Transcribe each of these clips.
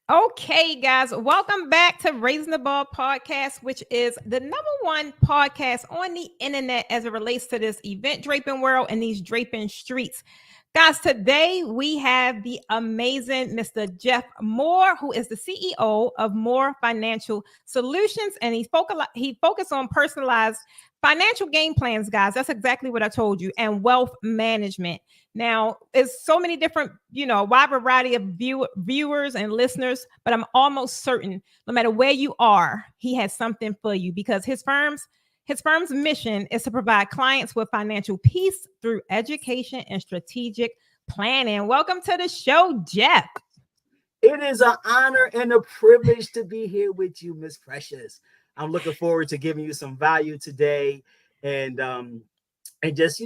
Okay, guys, welcome back to Raising the Ball podcast, which is the #1 podcast on the internet as it relates to this event draping world and these draping streets. Guys, today we have the amazing Mr. Jeff Moore, who is the CEO of Moore Financial Solutions, and he focused on personalized financial game plans, guys. That's exactly what I told you, and wealth management. Now, it's so many different, wide variety of viewers and listeners, but I'm almost certain, no matter where you are, he has something for you because his firm's mission is to provide clients with financial peace through education and strategic planning. Welcome to the show, Jeff. It is an honor and a privilege to be here with you, Miss Precious. I'm looking forward to giving you some value today and just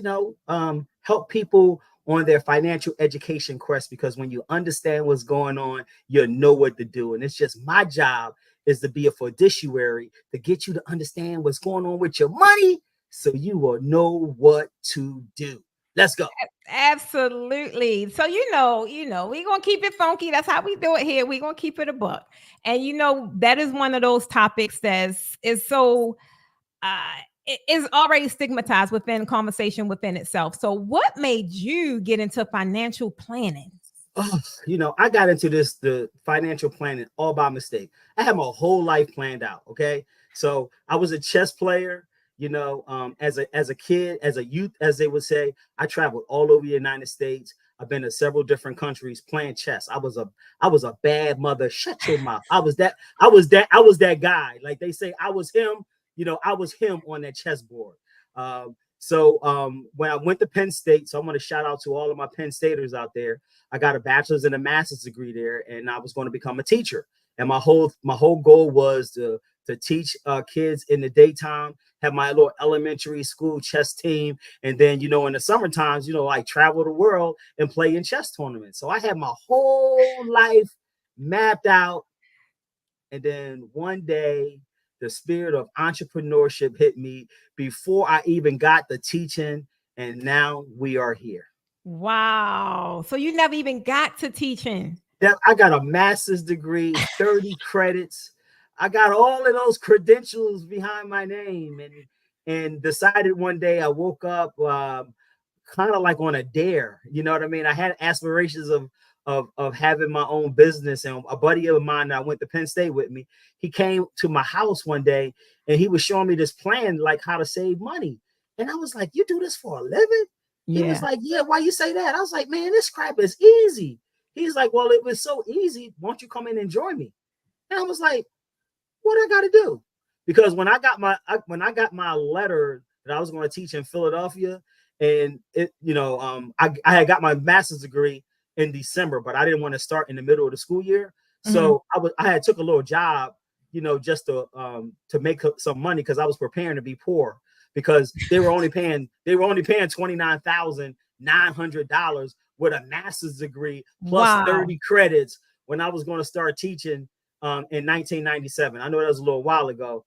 help people on their financial education quest, because when you understand what's going on, you'll know what to do. And it's just my job is to be a fiduciary to get you to understand what's going on with your money so you will know what to do. Let's go. Absolutely. So we're gonna keep it funky. That's how we do it here. We're gonna keep it a buck. And that is one of those topics that is so is already stigmatized within conversation within itself. So what made you get into financial planning? I got into the financial planning all by mistake. I had my whole life planned out. Okay. So I was a chess player, as a kid, as a youth, as they would say. I traveled all over the United States. I've been to several different countries playing chess. I was a bad mother. Shut your mouth. I was that guy. Like they say, I was him. I was him on that chessboard. When I went to Penn State, so I want to shout out to all of my Penn Staters out there. I got a bachelor's and a master's degree there, and I was going to become a teacher. And my whole goal was to teach kids in the daytime, have my little elementary school chess team, and then in the summer times, like travel the world and play in chess tournaments. So I had my whole life mapped out, and then one day the spirit of entrepreneurship hit me before I even got the teaching, and now we are here. Wow. So you never even got to teaching. I got a master's degree, 30 credits. I got all of those credentials behind my name, and decided one day I woke up kind of like on a dare. You know what I mean? I had aspirations of having my own business, and a buddy of mine that I went to Penn State with me, he came to my house one day and he was showing me this plan, like how to save money. And I was like, "You do this for a living?" He was Yeah. like, "Yeah, why you say that?" I was like, "Man, this crap is easy." He's like, "Well, it was so easy. Won't you come in and join me?" And I was like, "What I got to do?" Because when I got my letter that I was going to teach in Philadelphia, and I had got my master's degree in December, but I didn't want to start in the middle of the school year. Mhm. So I had took a little job, just to make some money, because I was preparing to be poor, because they were only paying $29,900 with a master's degree plus Wow. 30 credits when I was going to start teaching in 1997. I know that was a little while ago.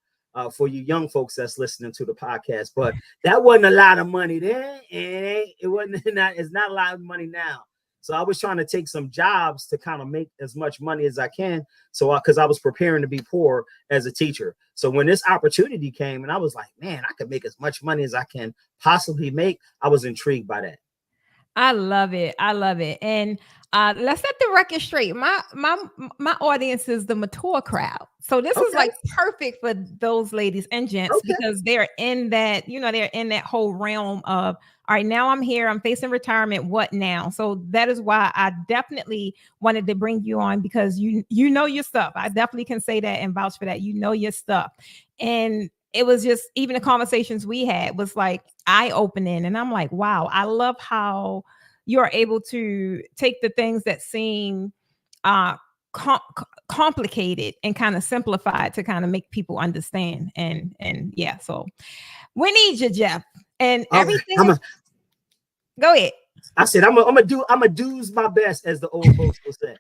For you young folks that's listening to the podcast, but that wasn't a lot of money then, and it wasn't. It's not a lot of money now. So I was trying to take some jobs to kind of make as much money as I can. So because I was preparing to be poor as a teacher. So when this opportunity came, and I was like, man, I could make as much money as I can possibly make, I was intrigued by that. I love it. I love it. And let's set the record straight. My audience is the mature crowd. So this is Okay. like perfect for those ladies and gents Okay. because they're in that whole realm of, all right, now I'm here, I'm facing retirement. What now? So that is why I definitely wanted to bring you on, because you know your stuff. I definitely can say that and vouch for that. You know your stuff. And it was just, even the conversations we had was like eye-opening. And I'm like, wow, I love how you're able to take the things that seem uh complicated and kind of simplify it to kind of make people understand. And yeah, so we need you, Jeff. And All right. everything is, go ahead. I said I'm a do's my best, as the old folks will say.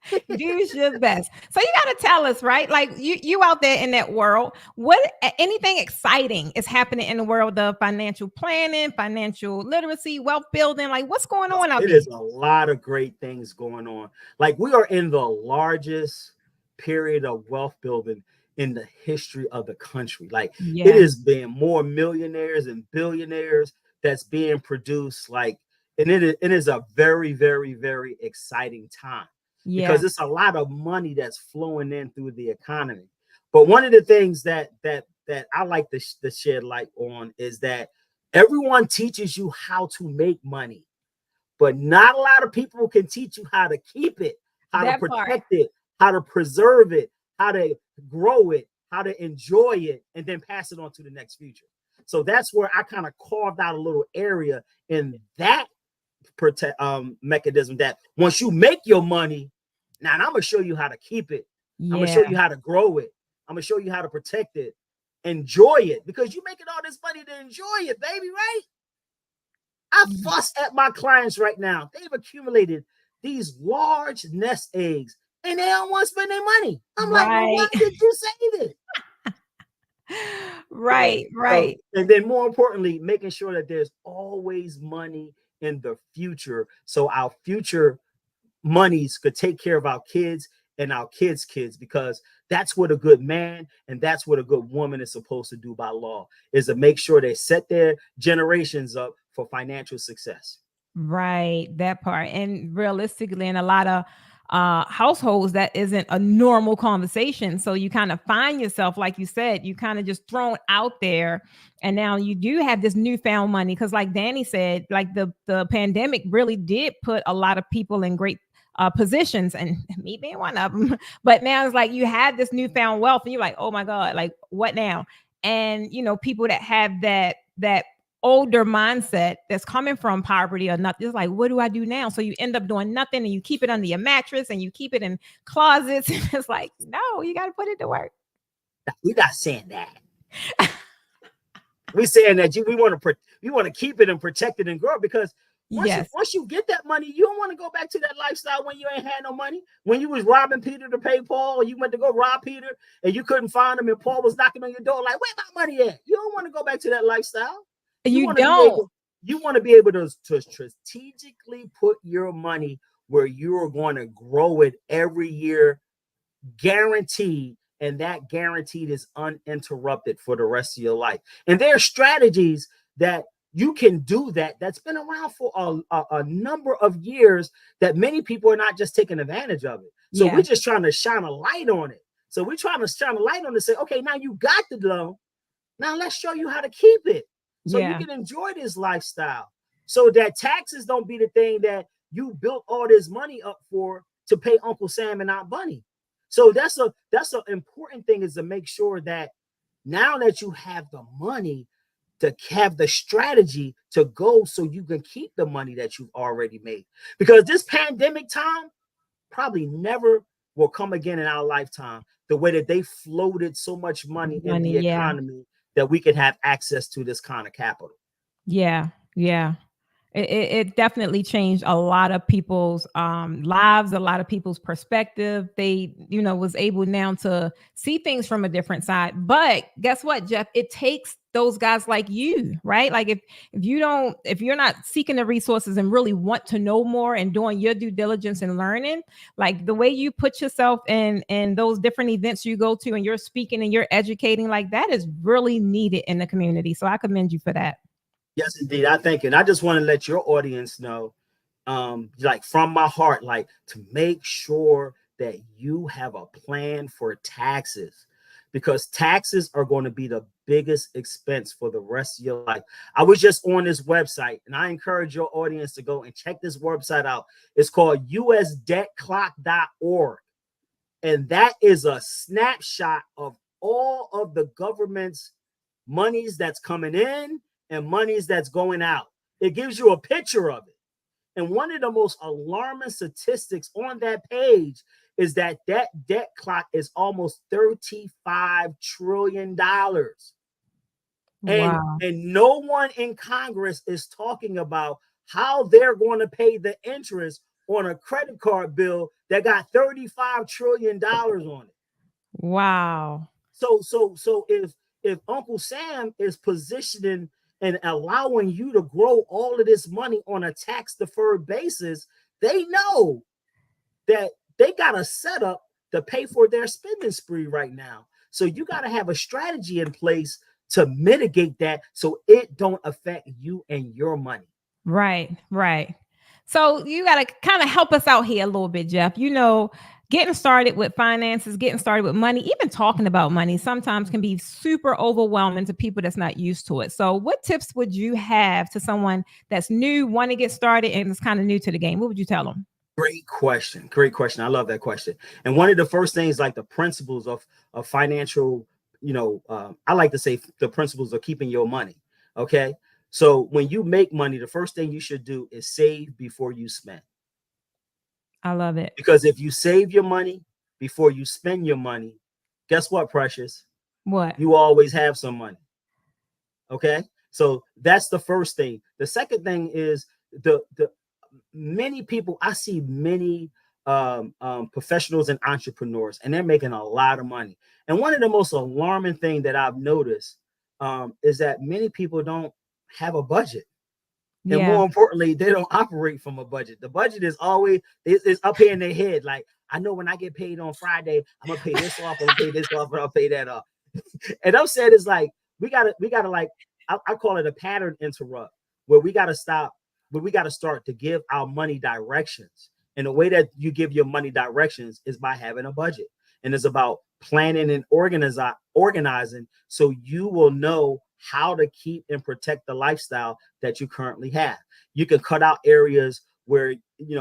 Do your best. So you got to tell us, right? Like you out there in that world, what anything exciting is happening in the world of financial planning, financial literacy, wealth building? Like what's going on out It there? is a lot of great things going on. Like we are in the largest period of wealth building in the history of the country. Like it Yeah. is being more millionaires and billionaires that's being produced. Like, and it is a very, very, very exciting time Yeah. because it's a lot of money that's flowing in through the economy. But one of the things that I like to shed light on is that everyone teaches you how to make money, but not a lot of people can teach you how to keep it, how to That part. protect it, how to preserve it, how to grow it, how to enjoy it, and then pass it on to the next future. So that's where I kind of carved out a little area in that mechanism that once you make your money, now I'm gonna show you how to keep it. I'm gonna Yeah. show you how to grow it. I'm gonna show you how to protect it, enjoy it, because you're making all this money to enjoy it, baby, right? I fuss at my clients right now. They've accumulated these large nest eggs and they don't want to spend their money. I'm like, well, why Right. did you say this? Right. So, Right. and then more importantly, making sure that there's always money in the future. So our future monies could take care of our kids and our kids' kids, because that's what a good man and that's what a good woman is supposed to do by law, is to make sure they set their generations up for financial success. Right, that part. And realistically, in a lot of households, that isn't a normal conversation. So you kind of find yourself, like you said, you kind of just thrown out there, and now you do have this newfound money. Because, like Danny said, like the pandemic really did put a lot of people in great positions, and me being one of them. But now it's like you have this newfound wealth, and you're like, oh my god, like what now? And people that have that older mindset that's coming from poverty or nothing. It's like, what do I do now? So you end up doing nothing, and you keep it under your mattress and you keep it in closets. It's like, no, you got to put it to work. We're not saying that. We're saying that we want to keep it and protect it and grow it, because Yes. once you get that money, you don't want to go back to that lifestyle when you ain't had no money. When you was robbing Peter to pay Paul, or you went to go rob Peter and you couldn't find him, and Paul was knocking on your door like, where my money at? You don't want to go back to that lifestyle. You You want to be don't. able you want to be able to strategically put your money where you're going to grow it every year, guaranteed, and that guaranteed is uninterrupted for the rest of your life. And there are strategies that you can do that's been around for a number of years, that many people are not just taking advantage of it. So we're Yeah. just trying to shine a light on it. So we're trying to shine a light on it and say, okay, now you got the loan. Now let's show you how to keep it so you Yeah. can enjoy this lifestyle, so that taxes don't be the thing that you built all this money up for to pay Uncle Sam and Aunt Bunny. So that's an important thing, is to make sure that now that you have the money, to have the strategy to go so you can keep the money that you've already made. Because this pandemic time probably never will come again in our lifetime, the way that they floated so much money in Money. the Yeah. economy that we can have access to this kind of capital. Yeah. Yeah. It definitely changed a lot of people's lives, a lot of people's perspective. They, was able now to see things from a different side. But guess what, Jeff? It takes those guys like you, right? Like if you're not seeking the resources and really want to know more and doing your due diligence and learning, like the way you put yourself in those different events you go to, and you're speaking and you're educating, like that is really needed in the community. So I commend you for that. Yes, indeed. I thank you. And I just want to let your audience know, like from my heart, like to make sure that you have a plan for taxes, because taxes are going to be the biggest expense for the rest of your life. I was just on this website, and I encourage your audience to go and check this website out. It's called usdebtclock.org. And that is a snapshot of all of the government's monies that's coming in and monies that's going out. It gives you a picture of it. And one of the most alarming statistics on that page is that debt clock is almost $35 trillion. Wow. And no one in Congress is talking about how they're going to pay the interest on a credit card bill that got $35 trillion on it. Wow. So if Uncle Sam is positioning and allowing you to grow all of this money on a tax deferred basis, they know that they got a setup to pay for their spending spree right now. So you got to have a strategy in place to mitigate that so it don't affect you and your money. Right, right. So you got to kind of help us out here a little bit, Jeff. Getting started with finances, getting started with money, even talking about money sometimes can be super overwhelming to people that's not used to it. So what tips would you have to someone that's new, want to get started and is kind of new to the game? What would you tell them? Great question. Great question. I love that question. And one of the first things, like the principles of financial, I like to say the principles of keeping your money. Okay. So when you make money, the first thing you should do is save before you spend. I love it. Because if you save your money before you spend your money, guess what, Precious? What? You always have some money. Okay. So that's the first thing. The second thing is the many people, I see many professionals and entrepreneurs, and they're making a lot of money. And one of the most alarming things that I've noticed is that many people don't have a budget. And Yeah. more importantly, they don't operate from a budget. The budget is always it's up here in their head. Like, I know when I get paid on Friday, I'm gonna pay this off, I'm gonna pay this off, and I'll pay that off. And I'm saying it's like we gotta like I call it a pattern interrupt, where we gotta stop, where we gotta start to give our money directions. And the way that you give your money directions is by having a budget. And it's about planning and organizing so you will know how to keep and protect the lifestyle that you currently have. You can cut out areas where,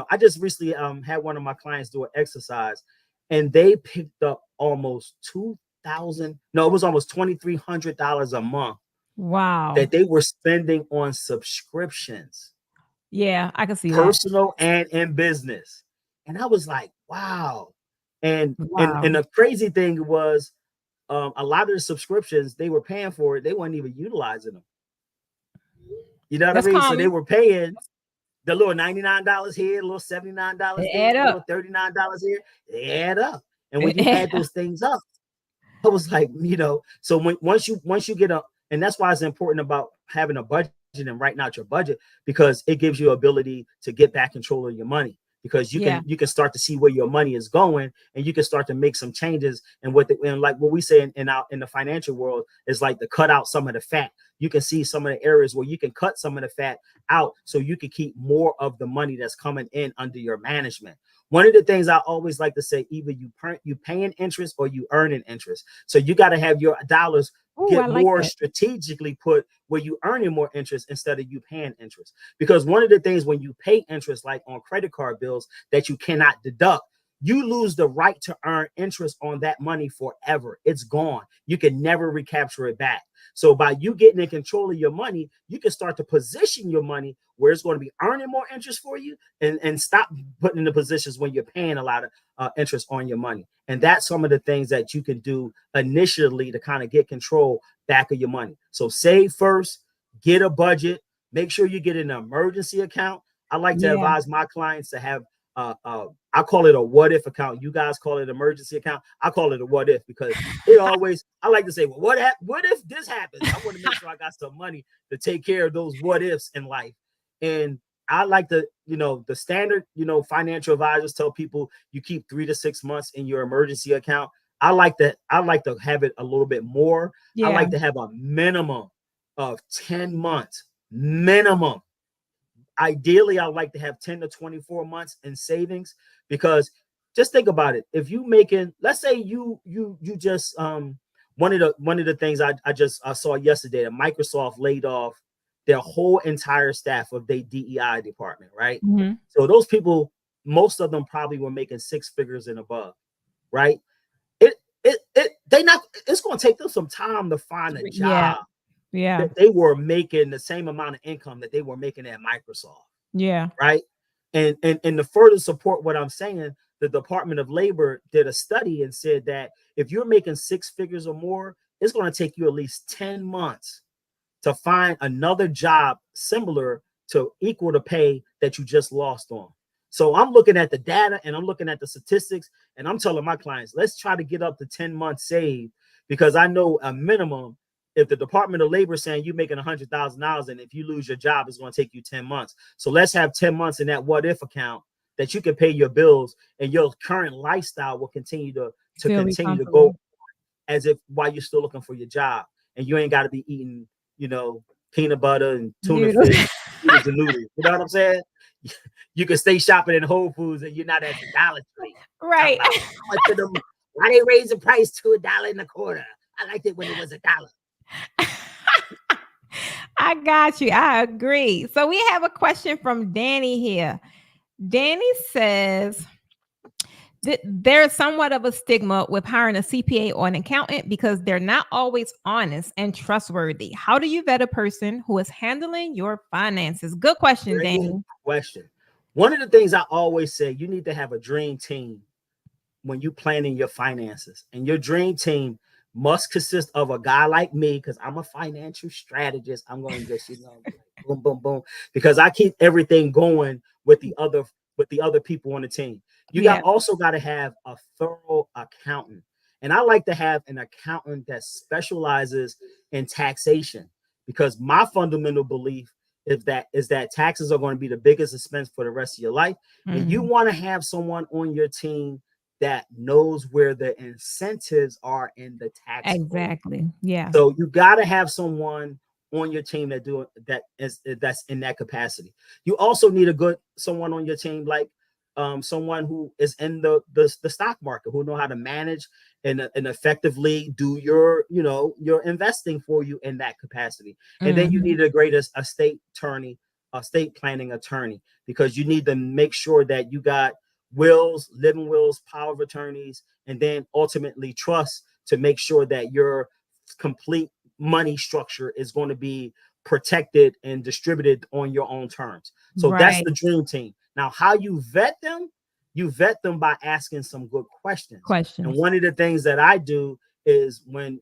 I just recently had one of my clients do an exercise, and they picked up almost it was almost $2,300 a month. Wow. That they were spending on subscriptions. Yeah, I can see that. Personal and in business. And I was like, wow. And Wow. the crazy thing was, a lot of the subscriptions they were paying for it, they weren't even utilizing them. You know what That's I mean? So common. they were paying the little $99 here, a little $79 They there, add a little up. $39 here. They add up. And when They you add add up. those things up, I was like, so once you get a, and that's why it's important about having a budget and writing out your budget, because it gives you ability to get back control of your money, because you can start to see where your money is going, and you can start to make some changes. And like what we say in the financial world is like to cut out some of the fat. You can see some of the areas where you can cut some of the fat out so you can keep more of the money that's coming in under your management. One of the things I always like to say, either you paying interest or you earning interest. So you got to have your dollars get more strategically put where you earning more interest instead of you paying interest. Because one of the things when you pay interest, like on credit card bills that you cannot deduct, you lose the right to earn interest on that money forever. It's gone. You can never recapture it back. So by you getting in control of your money, you can start to position your money where it's going to be earning more interest for you, and stop putting in the positions when you're paying a lot of interest on your money. And that's some of the things that you can do initially to kind of get control back of your money. So save first, get a budget, make sure you get an emergency account. I like to advise my clients to have I call it a what if account. You guys call it emergency account. I call it a what if, because I like to say, well, what if this happens? I want to make sure I got some money to take care of those what ifs in life. And I like to, the standard, financial advisors tell people you keep 3 to 6 months in your emergency account. I like to have it a little bit more. I like to have a minimum of 10 months minimum. Ideally, I'd like to have 10 to 24 months in savings, because just think about it. If you making, let's say you just one of the things I saw yesterday, that Microsoft laid off their whole entire staff of their DEI department, right? Mm-hmm. So those people, most of them probably were making 6 figures and above, right? It's going to take them some time to find a job. That they were making the same amount of income that they were making at Microsoft. Yeah. Right. And to further support what I'm saying, the Department of Labor did a study and said that if you're making 6 figures or more, it's going to take you at least 10 months to find another job similar to equal the pay that you just lost on. So I'm looking at the data and I'm looking at the statistics, and I'm telling my clients, let's try to get up to 10 months saved, because I know a minimum, if the Department of Labor is saying you're making $100,000 and if you lose your job, it's going to take you 10 months. So let's have 10 months in that what if account that you can pay your bills, and your current lifestyle will continue to go as if while you're still looking for your job, and you ain't got to be eating, peanut butter and tuna fish, noodles and noodles. You know what I'm saying? You can stay shopping in Whole Foods and you're not at the Dollar Tree. Right. Why they raise the price to $1.25? I liked it when it was $1. I got you. I agree. So we have a question from Danny here. Danny says that there's somewhat of a stigma with hiring a CPA or an accountant because they're not always honest and trustworthy. How do you vet a person who is handling your finances? Good question, Very Danny. good question. One of the things I always say, you need to have a dream team when you planning your finances, and your dream team must consist of a guy like me, because I'm a financial strategist. I'm going to just, boom, boom, boom, because I keep everything going with the other people on the team. You also got to have a thorough accountant. And I like to have an accountant that specializes in taxation, because my fundamental belief is that taxes are going to be the biggest expense for the rest of your life. Mm-hmm. And you want to have someone on your team that knows where the incentives are in the tax exactly code. Yeah. So you got to have someone on your team that's in that capacity. You also need someone on your team like someone who is in the stock market, who know how to manage and effectively do your investing for you in that capacity. And then you need a great estate planning attorney, because you need to make sure that you got wills, living wills, power of attorneys, and then ultimately trust, to make sure that your complete money structure is going to be protected and distributed on your own terms. So that's the dream team. Now, how you vet them by asking some good questions. And one of the things that I do is when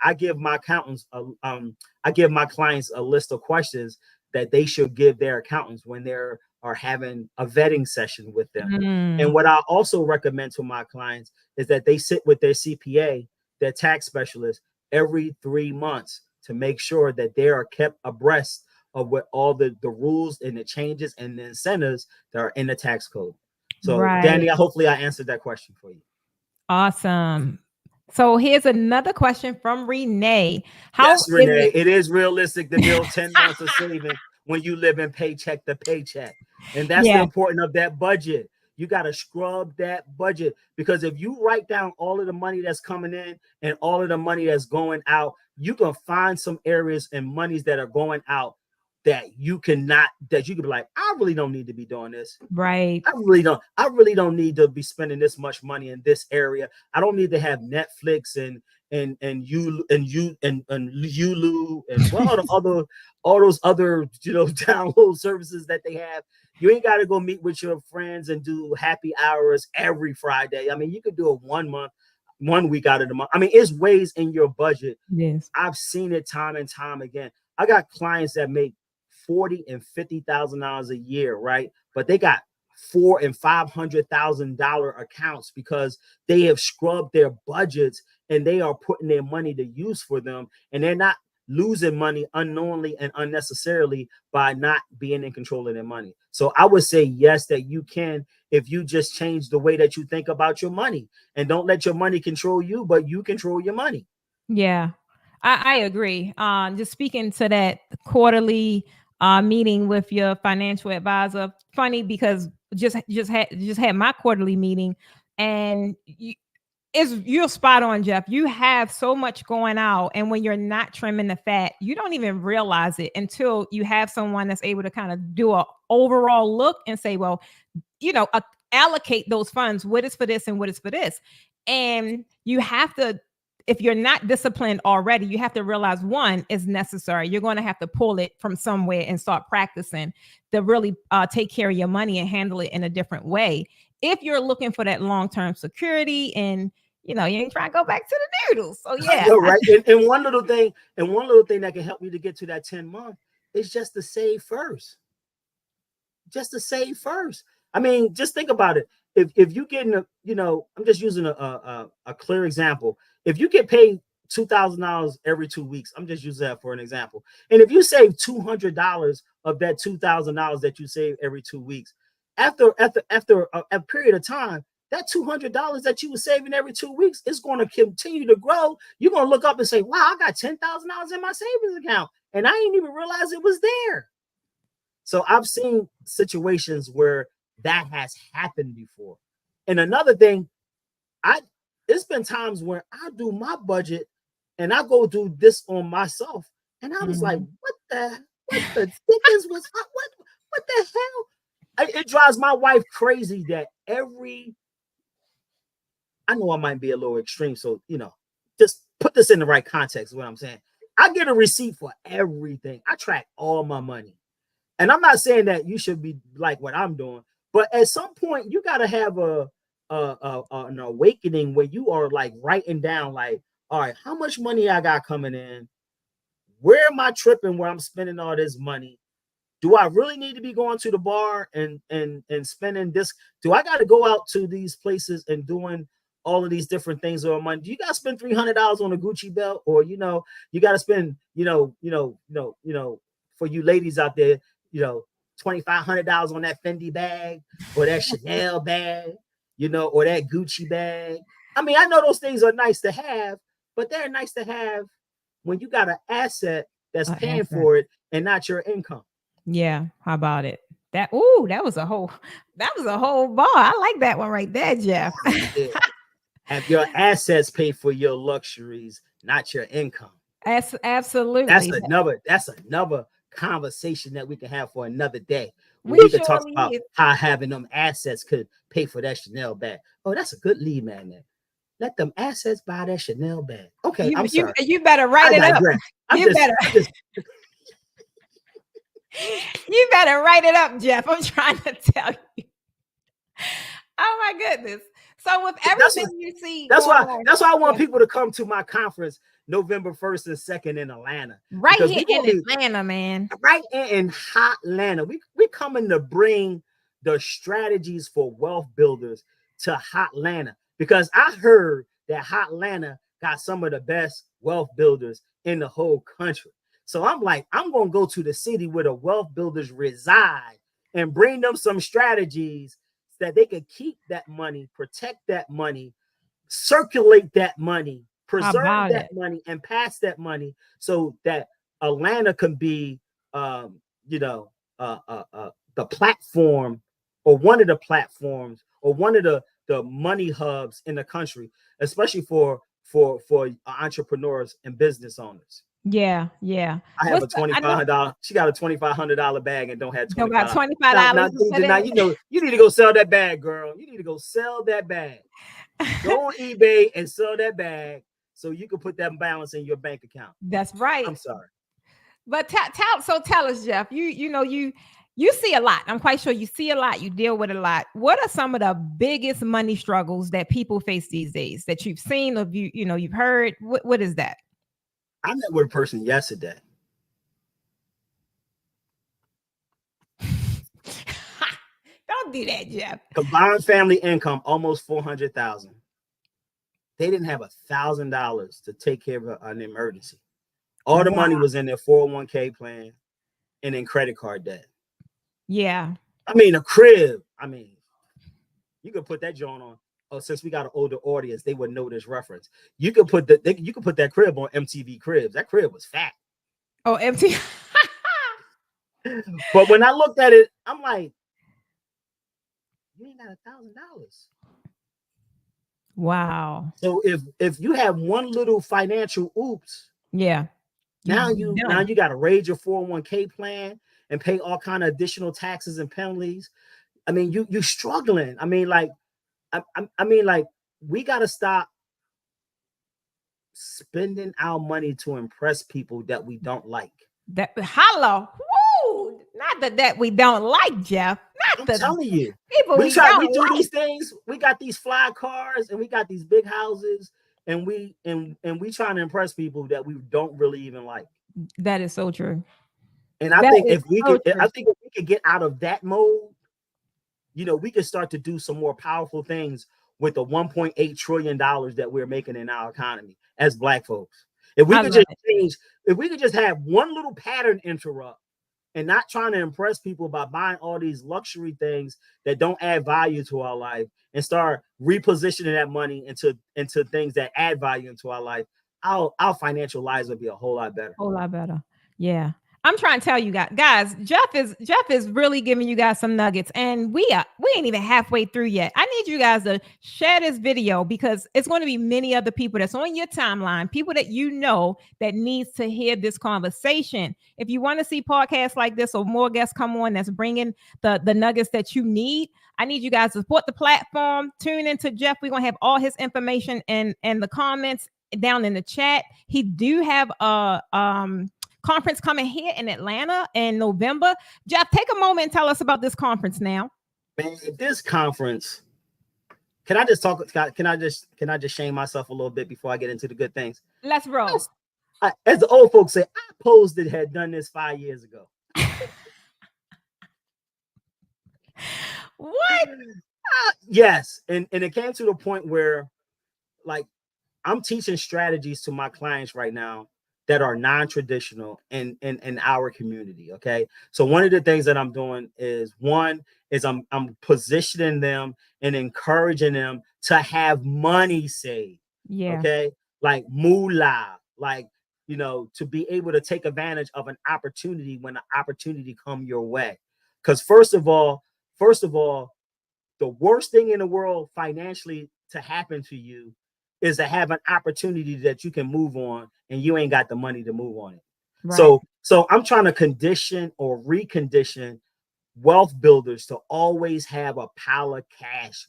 I give my accountants, I give my clients a list of questions that they should give their accountants when they're having a vetting session with them. And what I also recommend to my clients is that they sit with their CPA, their tax specialist, every 3 months to make sure that they are kept abreast of what all the rules and the changes and the incentives that are in the tax code. So, Danny, hopefully I answered that question for you. Awesome. So here's another question from Renee. Yes, Renee, it is realistic to build 10 months of savings when you live in paycheck to paycheck. And that's the importance of that budget. You got to scrub that budget, because if you write down all of the money that's coming in and all of the money that's going out, you can find some areas and monies that are going out that you can be like, I really don't need to be doing this. Right. I really don't need to be spending this much money in this area. I don't need to have Netflix and Hulu and all those other download services that they have. You ain't got to go meet with your friends and do happy hours every Friday. I mean, you could do it 1 week out of the month. I mean, it's ways in your budget. Yes. I've seen it time and time again. I got clients that make $40,000 and $50,000 a year, right? But they got $400,000 and $500,000 accounts because they have scrubbed their budgets and they are putting their money to use for them, and they're not losing money unknowingly and unnecessarily by not being in control of their money. So I would say yes, that you can, if you just change the way that you think about your money, and don't let your money control you, but you control your money. Yeah, I agree. Just speaking to that quarterly meeting with your financial advisor. Funny, because just had my quarterly meeting, and you're spot on, Jeff. You have so much going out, and when you're not trimming the fat, you don't even realize it until you have someone that's able to kind of do an overall look and say, well, allocate those funds. What is for this and what is for this? And you have to, if you're not disciplined already, you have to realize one is necessary. You're going to have to pull it from somewhere and start practicing to really take care of your money and handle it in a different way. If you're looking for that long-term security, and you ain't trying to go back to the noodles. So yeah, right. And one little thing that can help you to get to that 10 month is just to save first. Just to save first. I mean, just think about it. If you getting a, I'm just using a clear example. If you get paid $2,000 every 2 weeks, I'm just using that for an example. And if you save $200 of that $2,000 that you save every 2 weeks, after a period of time, that $200 that you were saving every 2 weeks is going to continue to grow. You're going to look up and say, wow, I got $10,000 in my savings account and I didn't even realize it was there. So I've seen situations where that has happened before. And another thing, it's been times where I do my budget and I go do this on myself. And I was like, what the dickens was, what the hell? It drives my wife crazy that I know I might be a little extreme. So, just put this in the right context is what I'm saying. I get a receipt for everything. I track all my money. And I'm not saying that you should be like what I'm doing, but at some point you got to have an awakening where you are like writing down, like, all right, how much money I got coming in? Where am I tripping where I'm spending all this money? Do I really need to be going to the bar and spending this? Do I got to go out to these places and doing all of these different things on money? Do you got to spend $300 on a Gucci belt, or you got to spend for you ladies out there, $2,500 on that Fendi bag or that Chanel bag, or that Gucci bag. I mean, I know those things are nice to have, but they're nice to have when you got an asset that's paying for it and not your income. Yeah, how about it? That was a whole bar. I like that one right there, Jeff. Yeah. Have your assets pay for your luxuries, not your income. Absolutely. That's another conversation that we can have for another day. We can talk about how having them assets could pay for that Chanel bag. Oh, that's a good lead, man. Let them assets buy that Chanel bag. Okay, I'm sorry. You better write it up. You better write it up, Jeff. I'm trying to tell you. Oh my goodness. So with everything you see, that's why I want people to come to my conference November 1st and 2nd in Atlanta. Right here in Atlanta, man. Right in hot Atlanta. We coming to bring the strategies for wealth builders to hot Atlanta, because I heard that hot Atlanta got some of the best wealth builders in the whole country. So I'm like, I'm going to go to the city where the wealth builders reside and bring them some strategies that they could keep that money, protect that money, circulate that money, preserve that money, and pass that money so that Atlanta can be, the platform, or one of the platforms, or one of the money hubs in the country, especially for entrepreneurs and business owners. Yeah. I have a $2,500. She got a $2,500 bag and don't have $25. Now you need to go sell that bag, girl. You need to go sell that bag. Go on eBay and sell that bag so you can put that balance in your bank account. That's right. I'm sorry. But tell us, Jeff. You see a lot. I'm quite sure you see a lot. You deal with a lot. What are some of the biggest money struggles that people face these days that you've seen, or you've heard? What is that? I met with a person yesterday. Don't do that, Jeff. Combined family income almost $400,000. They didn't have $1,000 to take care of an emergency. All the money was in their 401k plan and in credit card debt. Yeah. I mean, a crib. I mean, you could put that joint on. Oh, since we got an older audience, they would know this reference. You could put that crib on MTV Cribs. That crib was fat. Oh, MTV. But when I looked at it, I'm like, you ain't got $1,000. Wow. So if you have one little financial oops, yeah, now you got to raise your 401k plan and pay all kind of additional taxes and penalties. I mean, you struggling. I mean, like we got to stop spending our money to impress people that we don't like. Woo! Not that we don't like, Jeff. I'm telling you, people we do these things. We got these fly cars and we got these big houses, and we trying to impress people that we don't really even like. That is so true. And I think if we could get out of that mode, we can start to do some more powerful things with the $1.8 trillion that we're making in our economy as Black folks. If we I could love just it. change, if we could just have one little pattern interrupt and not trying to impress people by buying all these luxury things that don't add value to our life, and start repositioning that money into things that add value into our life, our financial lives will be a whole lot better. Whole lot better. Yeah. I'm trying to tell you guys, Jeff is really giving you guys some nuggets, and we ain't even halfway through yet. I need you guys to share this video because it's going to be many other people that's on your timeline, people that that needs to hear this conversation. If you want to see podcasts like this or more guests come on that's bringing the nuggets that you need, I need you guys to support the platform. Tune into Jeff. We're gonna have all his information and the comments down in the chat. He do have a conference coming here in Atlanta in November. Jeff, take a moment and tell us about this conference now. Man, this conference, can I just talk? Can I just shame myself a little bit before I get into the good things? Let's roll. As the old folks say, I posed that had done this 5 years ago. What? Yes, and it came to the point where, like, I'm teaching strategies to my clients right now that are non-traditional in our community. Okay. So one of the things that I'm doing is I'm positioning them and encouraging them to have money saved. Yeah. Okay. Like moolah, like, to be able to take advantage of an opportunity when the opportunity come your way. Because first of all, the worst thing in the world financially to happen to you is to have an opportunity that you can move on and you ain't got the money to move on it. Right. So I'm trying to condition or recondition wealth builders to always have a pile of cash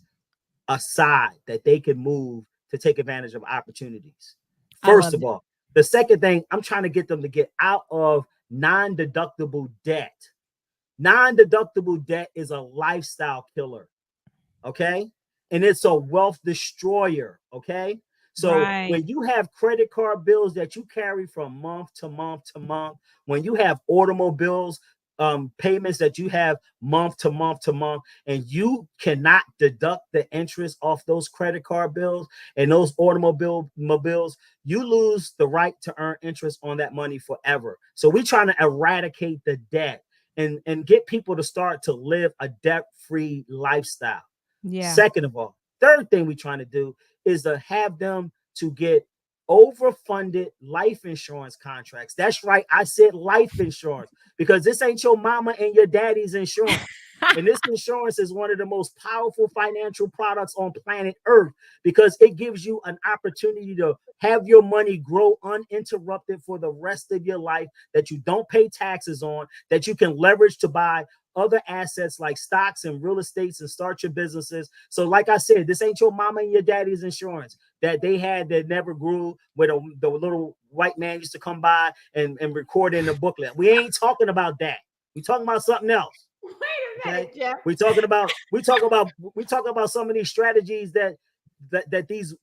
aside that they can move to take advantage of opportunities. First of all, the second thing, I'm trying to get them to get out of non-deductible debt. Non-deductible debt is a lifestyle killer. Okay. And it's a wealth destroyer. Okay. So when you have credit card bills that you carry from month to month to month, when you have automobiles, payments that you have month to month to month, and you cannot deduct the interest off those credit card bills and those automobiles, you lose the right to earn interest on that money forever. So we're trying to eradicate the debt and get people to start to live a debt-free lifestyle. Yeah. Second of all, third thing we're trying to do is to have them to get overfunded life insurance contracts. That's right. I said life insurance because this ain't your mama and your daddy's insurance. And this insurance is one of the most powerful financial products on planet Earth because it gives you an opportunity to have your money grow uninterrupted for the rest of your life, that you don't pay taxes on, that you can leverage to buy other assets like stocks and real estates and start your businesses. So like I said, this ain't your mama and your daddy's insurance that they had that never grew, where the little white man used to come by and record in the booklet. We ain't talking about that. We talking about something else. Okay? We talking about some of these strategies that these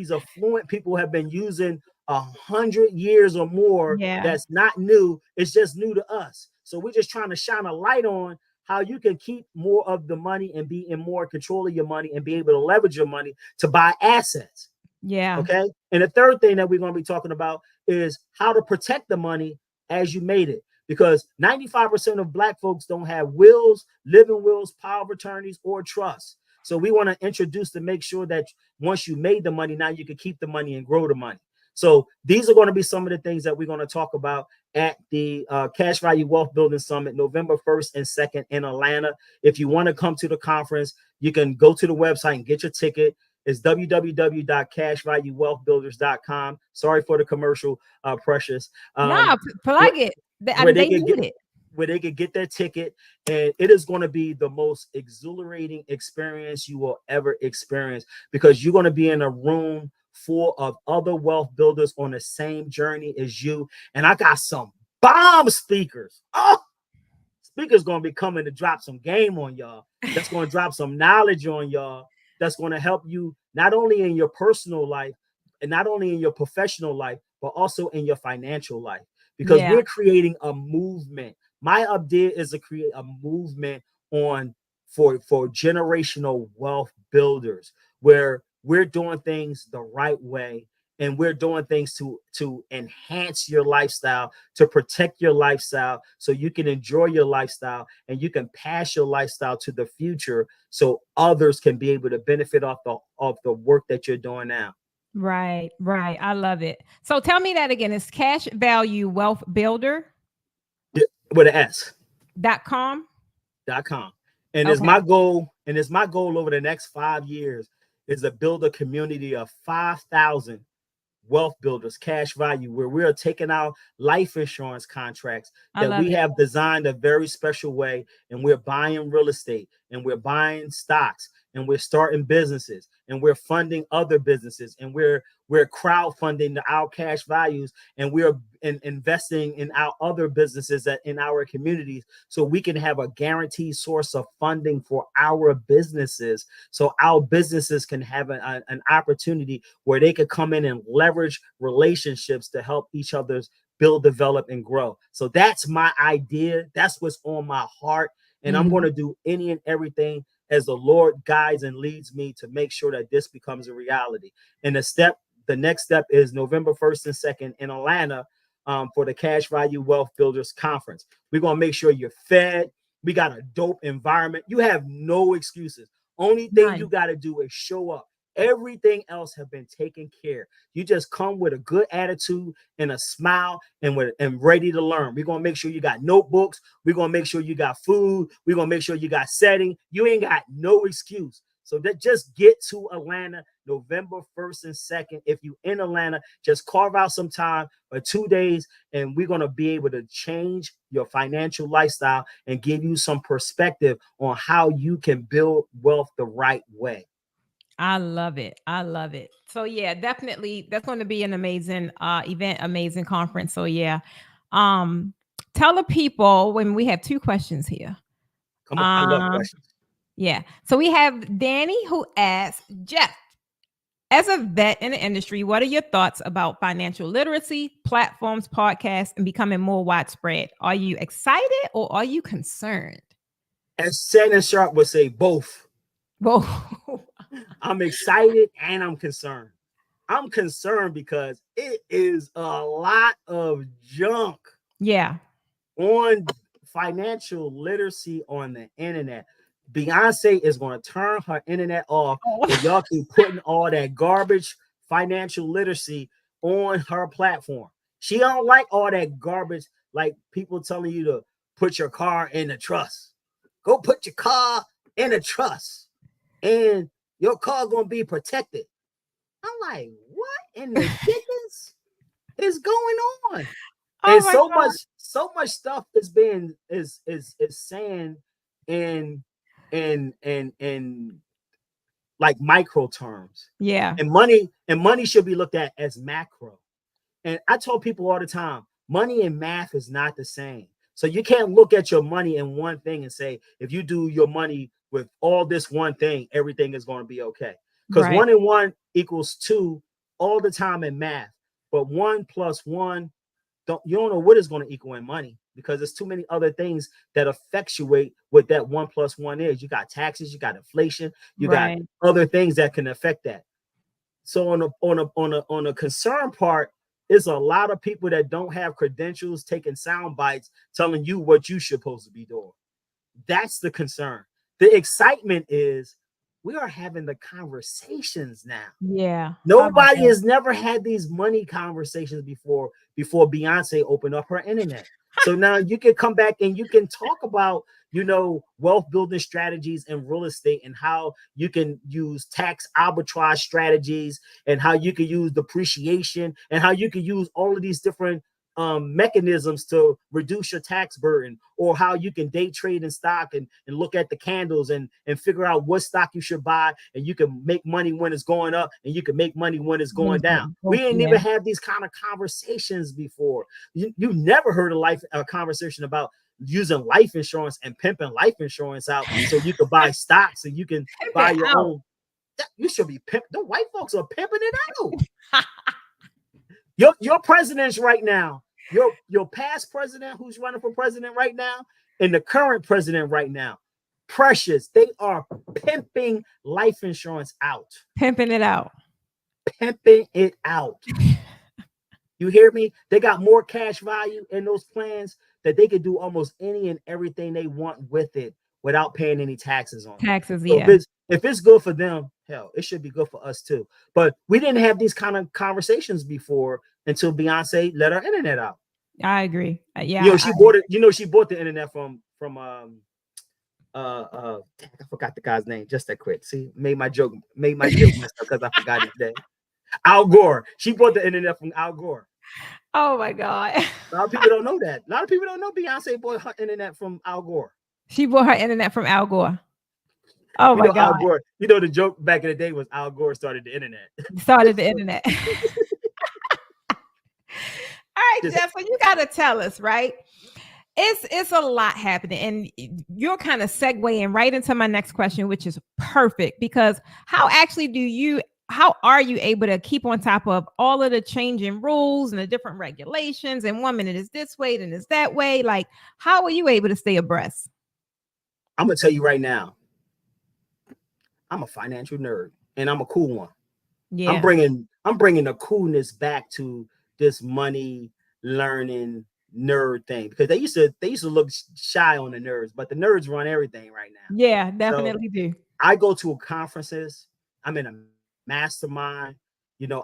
affluent people have been using 100 years or more. Yeah. That's not new. It's just new to us. So we're just trying to shine a light on how you can keep more of the money and be in more control of your money and be able to leverage your money to buy assets. Yeah. Okay. And the third thing that we're going to be talking about is how to protect the money as you made it. Because 95% of Black folks don't have wills, living wills, power of attorneys, or trusts. So we want to introduce to make sure that once you made the money, now you can keep the money and grow the money. So these are going to be some of the things that we're going to talk about at the Cash Value Wealth Building Summit, November 1st and 2nd in Atlanta. If you want to come to the conference, you can go to the website and get your ticket. It's www.cashvaluewealthbuilders.com. Sorry for the commercial, Precious. No, plug it. They need it. Where they could get their ticket, and it is going to be the most exhilarating experience you will ever experience, because you're going to be in a room full of other wealth builders on the same journey as you. And I got some bomb speakers. Speakers going to be coming to drop some game on y'all. That's going to drop some knowledge on y'all. That's going to help you not only in your personal life and not only in your professional life, but also in your financial life, because we're creating a movement. My idea is to create a movement on for generational wealth builders, where we're doing things the right way, and we're doing things to enhance your lifestyle, to protect your lifestyle, so you can enjoy your lifestyle and you can pass your lifestyle to the future, so others can be able to benefit off the work that you're doing now. Right, right. I love it. So tell me that again. It's Cash Value Wealth Builder. With an S. .com. .com. And it's Okay. my goal, over the next 5 years, is to build a community of 5,000 wealth builders, cash value, where we are taking out life insurance contracts I that love we it. have designed a very special way, and we're buying real estate, and we're buying stocks, and we're starting businesses, and we're funding other businesses, and we're crowdfunding our cash values, and we're investing in our other businesses that in our communities, so we can have a guaranteed source of funding for our businesses, so our businesses can have an opportunity where they could come in and leverage relationships to help each other's build, develop, and grow. So that's my idea. That's what's on my heart. And I'm going Mhm. to do any and everything as the Lord guides and leads me to make sure that this becomes a reality. And the next step is November 1st and 2nd in Atlanta, for the Cash Value Wealth Builders Conference. We're going to make sure you're fed. We got a dope environment. You have no excuses. Only thing you None. got to do is show up. Everything else have been taken care. You just come with a good attitude and a smile, and ready to learn. We're gonna make sure you got notebooks. We're gonna make sure you got food. We're gonna make sure you got setting. You ain't got no excuse. So that just get to Atlanta November 1st and 2nd. If you in Atlanta, just carve out some time for 2 days, and we're gonna be able to change your financial lifestyle and give you some perspective on how you can build wealth the right way. I love it. I love it. So yeah, definitely that's going to be an amazing event, amazing conference. So yeah. Um tell the people when we have two questions here. Come on, I love Um questions. yeah. So we have Danny who asks, Jeff, as a vet in the industry, what are your thoughts about financial literacy, platforms, podcasts, and becoming more widespread? Are you excited or are you concerned? As Shannon Sharp would say, both. Whoa. I'm excited and I'm concerned. I'm concerned because it is a lot of junk Yeah. on financial literacy on the internet. Beyonce is going to turn her internet off if Oh. y'all keep putting all that garbage financial literacy on her platform. She don't like all that garbage, like people telling you to put your car in a trust. Go put your car in a trust, and your car gonna be protected. I'm like, what in the dickens is going on? Oh And my so much stuff is being is saying in in like micro terms. yeah. And money should be looked at as macro. And I tell people all the time, money and math is not the same. So you can't look at your money in one thing and say, if you do your money with all this one thing, everything is going to be okay. Because Right. 1 and 1 equals 2 all the time in math. But 1 plus 1, you don't know what is going to equal in money, because there's too many other things that effectuate what that 1 plus 1 is. You got taxes, you got inflation, you got Right. other things that can affect that. So on a concern part, is a lot of people that don't have credentials taking sound bites telling you what you should supposed to be doing. That's the concern. The excitement is we are having the conversations now. Yeah. I love Nobody that. has never had these money conversations before Beyonce opened up her internet. So now you can come back and you can talk about, wealth building strategies and real estate, and how you can use tax arbitrage strategies, and how you can use depreciation, and how you can use all of these different mechanisms to reduce your tax burden, or how you can day trade in stock, and look at the candles, and figure out what stock you should buy, and you can make money when it's going up, and you can make money when it's going down. We ain't Yeah. even had these kind of conversations before. You never heard a conversation about using life insurance and pimping life insurance out so you could buy stocks and you can Pimp buy it your out. own. You should be pimp. The white folks are pimping it out. Your presidents right now, your past president who's running for president right now, and the current president right now, Precious, they are pimping life insurance out. Pimping it out. Pimping it out. You hear me? They got more cash value in those plans that they could do almost any and everything they want with it without paying any taxes on it. Taxes, So yeah. if it's good for them, hell, it should be good for us too. But we didn't have these kind of conversations before until Beyonce let her internet out. I agree. Yeah. You know, she bought it. You know, she bought the internet from I forgot the guy's name just that quick. See, made my joke messed up because I forgot his name. Al Gore. She bought the internet from Al Gore. Oh my God. A lot of people don't know that. A lot of people don't know Beyonce bought her internet from Al Gore. She bought her internet from Al Gore. Oh my God. Al Gore, the joke back in the day was Al Gore started the internet. Started the internet. All right, Jeff, so you got to tell us, right? It's a lot happening, and you're kind of segueing right into my next question, which is perfect, because how are you able to keep on top of all of the changing rules and the different regulations, and 1 minute is this way and it's that way? Like, how are you able to stay abreast? I'm gonna tell you right now, I'm a financial nerd, and I'm a cool one. Yeah, I'm bringing the coolness back to this money learning nerd thing, because they used to look shy on the nerds, but the nerds run everything right now. Yeah, definitely do. I go to conferences. I'm in a mastermind.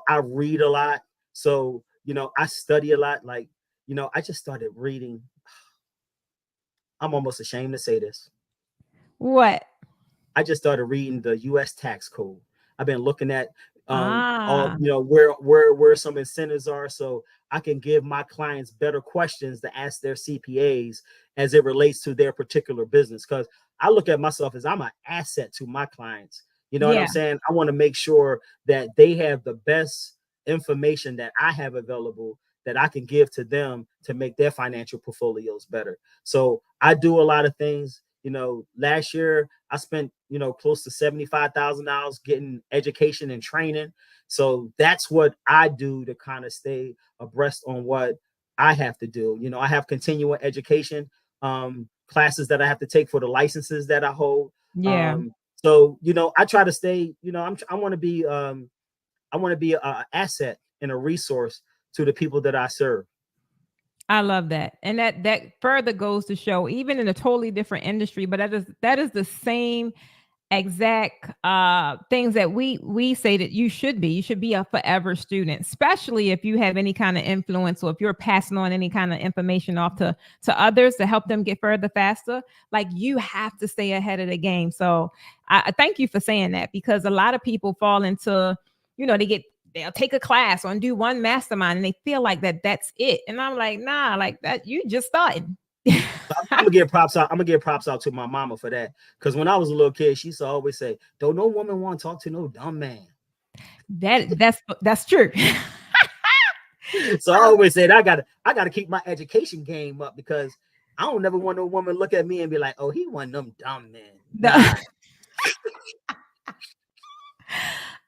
I read a lot. So, I study a lot. Like, I just started reading. I'm almost ashamed to say this. What? I just started reading the U.S. tax code. I've been looking at all, where some incentives are, so I can give my clients better questions to ask their CPAs as it relates to their particular business. Because I look at myself as I'm an asset to my clients. You know what I'm saying? I want to make sure that they have the best information that I have available that I can give to them to make their financial portfolios better. So I do a lot of things. Last year I spent, close to $75,000 getting education and training. So that's what I do to kind of stay abreast on what I have to do. I have continuing education classes that I have to take for the licenses that I hold. Yeah. So, I try to stay, I want to be an asset and a resource to the people that I serve. I love that. And that further goes to show, even in a totally different industry, but that is the same exact things that we say that you should be a forever student, especially if you have any kind of influence, or if you're passing on any kind of information off to others to help them get further faster. Like, you have to stay ahead of the game. So I thank you for saying that, because a lot of people fall into, they'll take a class or do one mastermind and they feel like that's it. And I'm like, nah, like that, you just started. I'm gonna give props out. I'm gonna give props out to my mama for that. Because when I was a little kid, she used to always say, "Don't no woman want to talk to no dumb man." That's true. So I always said I gotta keep my education game up, because I don't never want no woman look at me and be like, "Oh, he one of them dumb men." Nah.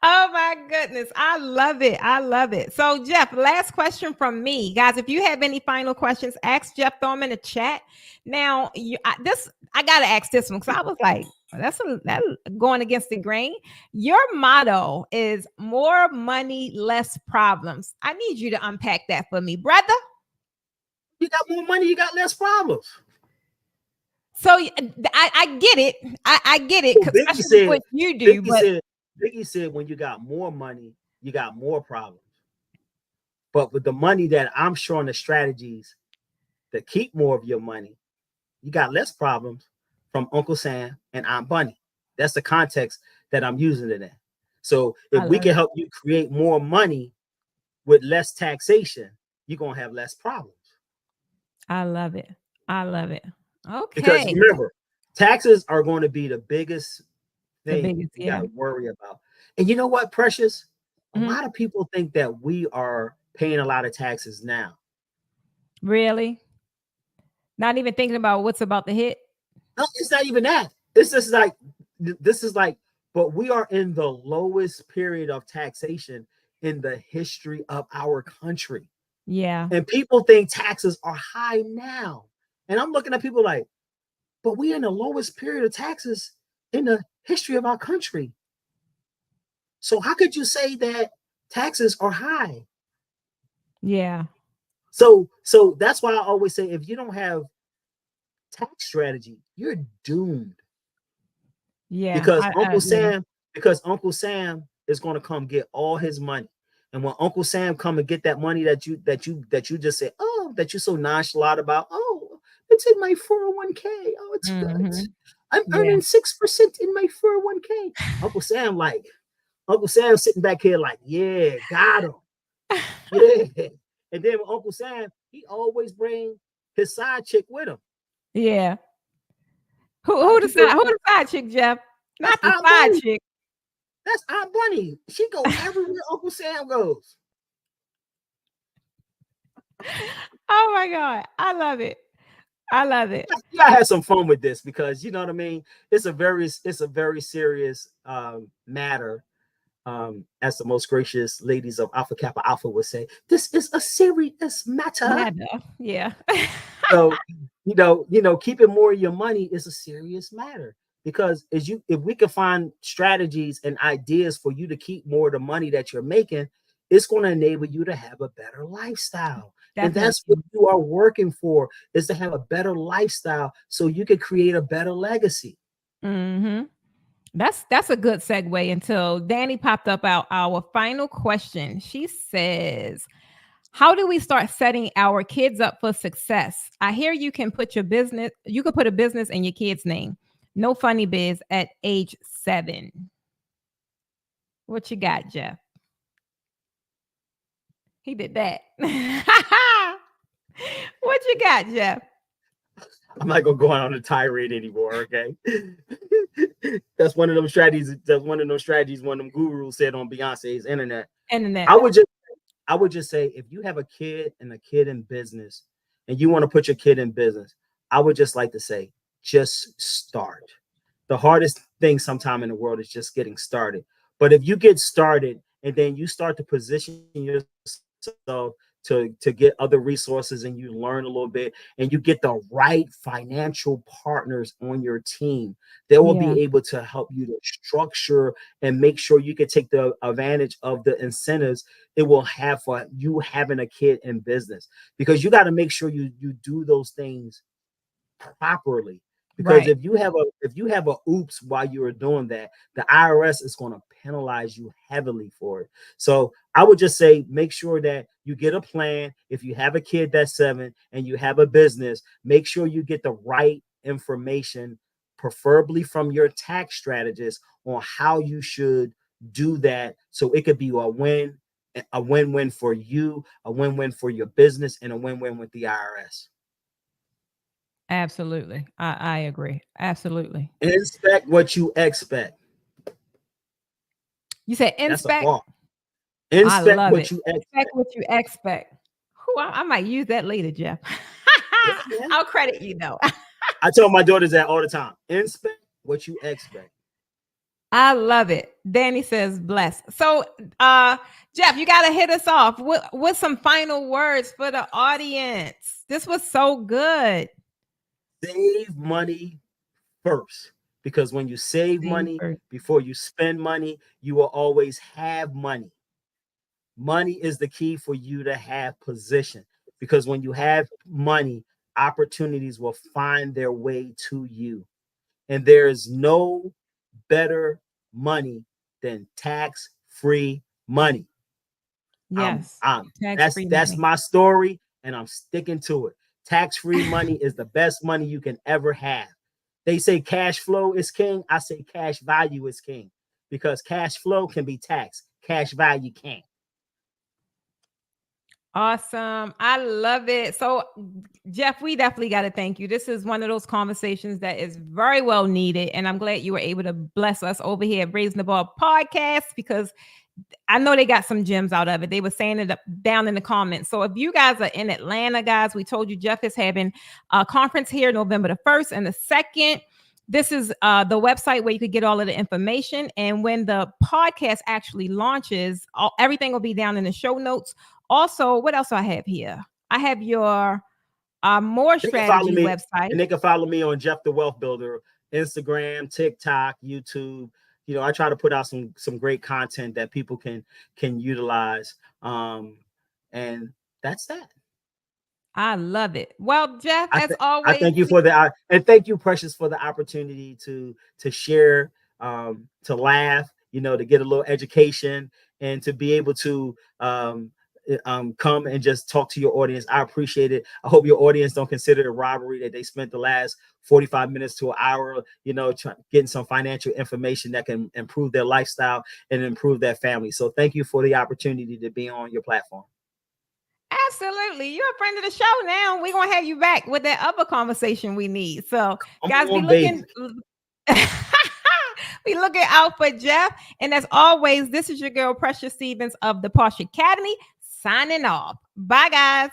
Oh my goodness. I love it. I love it. So Jeff, last question from me. Guys, if you have any final questions, ask Jeff, throw them in the chat. Now, I got to ask this one, because I was like, that's going against the grain. Your motto is more money, less problems. I need you to unpack that for me, brother. You got more money, you got less problems. So I get it. I get it. Well, Biggie said, what you do. Biggie said, when you got more money, you got more problems. But with the money that I'm showing the strategies to keep more of your money, you got less problems from Uncle Sam and Aunt Bunny. That's the context that I'm using it in. So if we can help you create more money with less taxation, you're going to have less problems. I love it. I love it. Okay. Because remember, taxes are going to be the biggest thing you got to worry about. And you know what, Precious? A lot of people think that we are paying a lot of taxes now. Really? Not even thinking about what's about to hit? No, it's not even that. This is like, but we are in the lowest period of taxation in the history of our country. Yeah. And people think taxes are high now. And I'm looking at people like, but we're in the lowest period of taxes in the history of our country. So how could you say that taxes are high? Yeah. So that's why I always say if you don't have tax strategy, you're doomed. Yeah. Because I agree. Uncle Sam is going to come get all his money. And when Uncle Sam come and get that money that you just say, oh, that you're so nonchalant about, oh, it's in my 401k. Oh, it's good. Mhm. I'm Yeah. earning 6% in my 401k. Uncle Sam, like, Uncle Sam sitting back here, like, yeah, got him. Yeah. And then with Uncle Sam, he always bring his side chick with him. Yeah. A lot of people Who don't. the side chick, Jeff? That's Not the our side bunny. chick. That's our bunny. She go everywhere Uncle Sam goes. Oh my God. I love it. I love it. You gotta have some fun with this because you know what I mean. It's a very serious matter. As the most gracious ladies of Alpha Kappa Alpha would say, this is a serious matter. Mad enough. Yeah. So, keeping more of your money is a serious matter because if we can find strategies and ideas for you to keep more of the money that you're making, it's going to enable you to have a better lifestyle. And that's what Definitely. you are working for, is to have a better lifestyle so you can create a better legacy. Hmm. That's a good segue until Danny popped up our final question. She says, how do we start setting our kids up for success? I hear you could put a business in your kid's name. No funny biz at age 7. What you got, Jeff? He did that. What you got, Jeff? I'm not gonna go on a tirade anymore, okay? That's one of those strategies. That's one of those strategies one of them gurus said on Beyonce's internet. Internet. I would just I would just say if you have a kid and a kid in business and you want to put your kid in business, I would just like to say, just start. The hardest thing sometime in the world is just getting started. But if you get started and then you start to position yourself to get other resources and you learn a little bit and you get the right financial partners on your team, they will Yeah. be able to help you to structure and make sure you can take the advantage of the incentives it will have for you having a kid in business, because you got to make sure you do those things properly. Because Right. if you have a oops while you are doing that, the IRS is going to penalize you heavily for it. So I would just say make sure that you get a plan. If you have a kid that's 7 and you have a business, make sure you get the right information, preferably from your tax strategist, on how you should do that so it could be a win-win for you, a win-win for your business, and a win-win with the IRS. Absolutely. I agree. Absolutely. Inspect what you expect. You said That's a inspect. bar. I Inspect love what it. you Expect expect. what you expect. Who I might use that later, Jeff. Yeah, man. I'll credit you though. I tell my daughters that all the time. Inspect what you expect. I love it. Danny says bless. So Jeff, you gotta hit us off with some final words for the audience. This was so good. Save money first. Because when you save Save money first. before you spend money, you will always have money. Money is the key for you to have position. Because when you have money, opportunities will find their way to you. And there is no better money than tax-free money. Yes. That's Tax-free that's money. my story, and I'm sticking to it. Tax-free money is the best money you can ever have. They say cash flow is king. I say cash value is king, because cash flow can be taxed. Cash value can't. Awesome. I love it. So, Jeff, we definitely got to thank you. This is one of those conversations that is very well needed. And I'm glad you were able to bless us over here at Raising the Bar podcast, because I know they got some gems out of it. They were saying it down in the comments. So if you guys are in Atlanta, guys, we told you Jeff is having a conference here November the 1st and the 2nd. This is the website where you could get all of the information. And when the podcast actually launches, everything will be down in the show notes. Also, what else do I have here? I have your More They can follow strategy me, website. and they can follow me on Jeff the Wealth Builder, Instagram, TikTok, YouTube. I try to put out some great content that people can utilize. And that's that. I love it. Well, Jeff, I, as I always, thank you for the and thank you, Precious, for the opportunity to share, to laugh, to get a little education, and to be able to come and just talk to your audience. I appreciate it. I hope your audience don't consider it a robbery that they spent the last 45 minutes to an hour, getting some financial information that can improve their lifestyle and improve their family. So thank you for the opportunity to be on your platform. absolutely. You're a friend of the show now. We're going to have you back with that other conversation we need. So, guys, be looking. Be looking out for Jeff. And as always, this is your girl, Precious Stevens of the Posh Academy, signing off. Bye, guys.